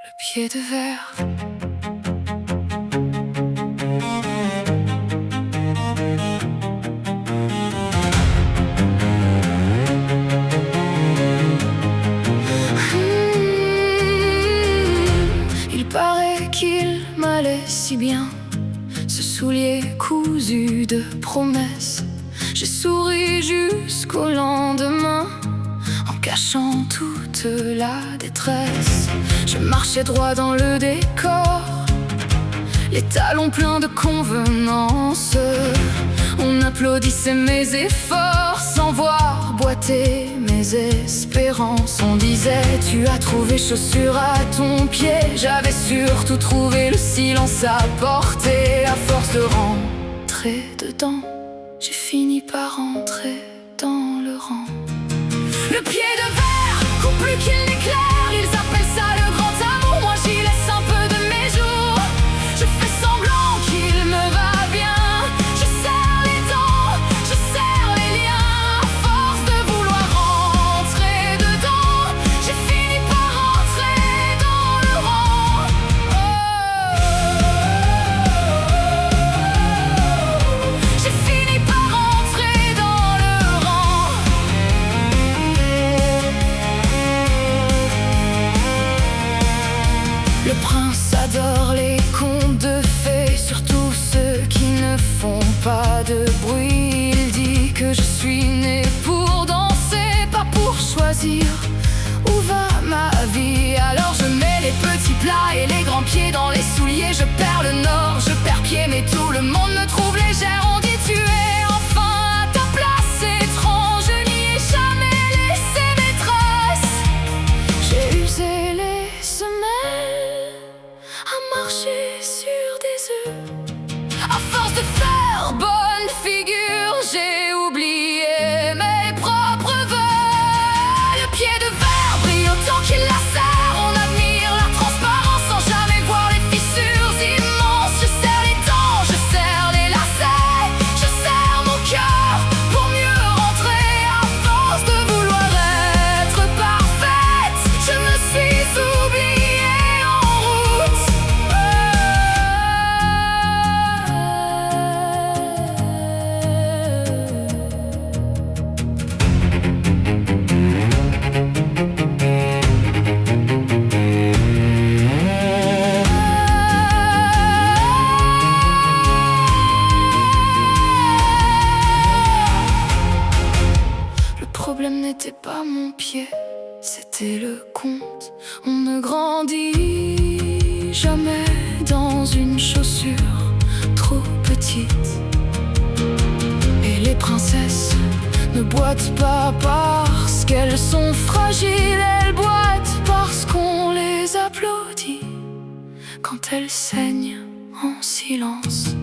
Le pied de verre. Il paraît qu'il m'allait si bien, ce soulier cousu de promesses. J'ai souri jusqu'au lendemain, en cachant toute la détresse. Je marchais droit dans le décor, les talons pleins de convenances. On applaudissait mes efforts sans voir boiter mes espérances. On disait: tu as trouvé chaussure à ton pied. J'avais surtout trouvé le silence à portée. À force de rentrer dedans, j'ai fini par rentrer dans le rang. Le pied de verre court plus qu'il n'éclaire. Ils appellent ça le grand amour, moi j'y laisse un peu de mes jours. Je fais semblant qu'il me va bien. Je serre les dents, je serre les liens. À force de vouloir rentrer dedans, j'ai fini par rentrer dans le rang. J'ai fini par rentrer dans le rang. Le prince adore les contes de fées, surtout ceux qui ne font pas de bruit. Il dit que je suis né pour danser, pas pour choisir où va ma vie. Alors je mets les petits plats et les grands pieds dans les souliers. Je perds le nord, je perds pied, mais tout le monde me trouve légère. On dit: tu es enfin à ta place, étrange. Je n'y ai jamais laissé mes traces. J'ai usé les semelles à marcher sur des œufs. À force de faire bonne figure, j'ai oublié mes propres vœux. Le pied de verre brille autant qu'il la serre. On admire la transparence sans jamais voir les fissures immenses. Je serre les dents, je serre les lacets. Je serre mon cœur pour mieux rentrer. À force de vouloir être parfaite, je me suis oubliée en route. Le problème n'était pas mon pied, c'était le compte. On ne grandit jamais dans une chaussure trop petite. Et les princesses ne boitent pas parce qu'elles sont fragiles. Elles boitent parce qu'on les applaudit quand elles saignent en silence.